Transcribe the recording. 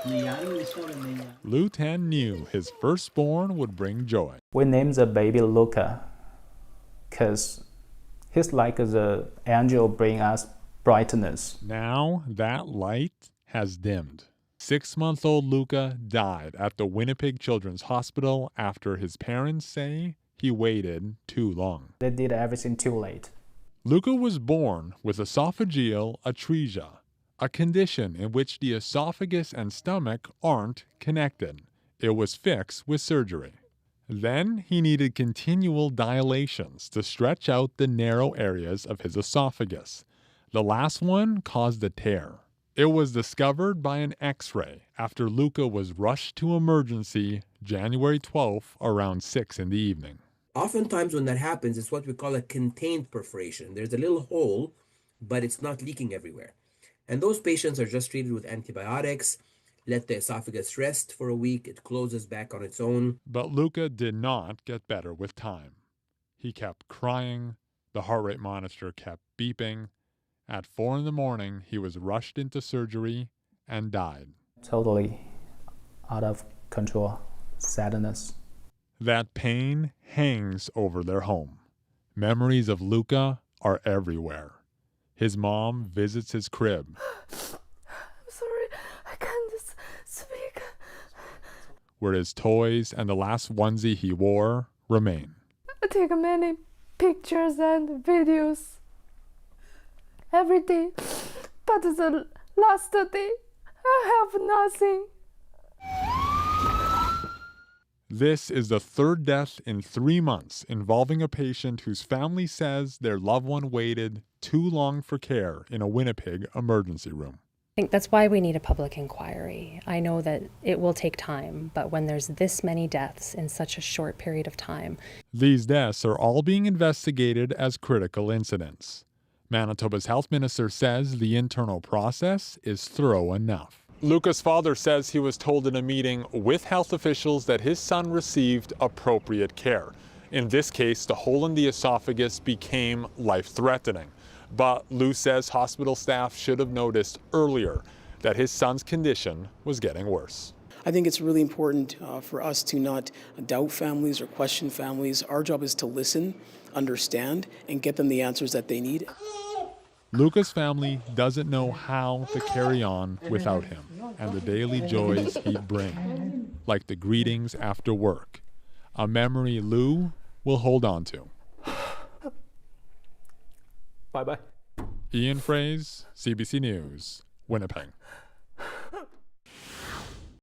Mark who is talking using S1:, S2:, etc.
S1: Luca Teng knew his firstborn would bring joy.
S2: We named the baby Luca because he's like the angel bringing us brightness.
S1: Now that light has dimmed. 6-month-old Luca died at the Winnipeg Children's Hospital after his parents say he waited too long.
S2: They did everything too late.
S1: Luca was born with esophageal atresia, a condition in which the esophagus and stomach aren't connected. It was fixed with surgery. Then he needed continual dilations to stretch out the narrow areas of his esophagus. The last one caused a tear. It was discovered by an X-ray after Luca was rushed to emergency January 12th around 6 in the evening.
S3: Oftentimes when that happens, it's what we call a contained perforation. There's a little hole, but it's not leaking everywhere. And those patients are just treated with antibiotics, let the esophagus rest for a week, it closes back on its own.
S1: But Luca did not get better with time. He kept crying, the heart rate monitor kept beeping. At 4 in the morning, he was rushed into surgery and died.
S2: Totally out of control, sadness.
S1: That pain hangs over their home. Memories of Luca are everywhere. His mom visits his crib.
S4: I'm sorry, I can't speak.
S1: Where his toys and the last onesie he wore remain.
S4: I take many pictures and videos every day, but the last day I have nothing.
S1: This is the third death in 3 months involving a patient whose family says their loved one waited too long for care in a Winnipeg emergency room.
S5: I think that's why we need a public inquiry. I know that it will take time, but when there's this many deaths in such a short period of time.
S1: These deaths are all being investigated as critical incidents. Manitoba's health minister says the internal process is thorough enough. Luca's father says he was told in a meeting with health officials that his son received appropriate care. In this case, the hole in the esophagus became life-threatening. But Lou says hospital staff should have noticed earlier that his son's condition was getting worse.
S6: I think it's really important for us to not doubt families or question families. Our job is to listen, understand, and get them the answers that they need.
S1: Luca's family doesn't know how to carry on without him and the daily joys he'd bring, like the greetings after work, a memory Lou will hold on to.
S2: Bye-bye.
S1: Ian Fraze, CBC News, Winnipeg.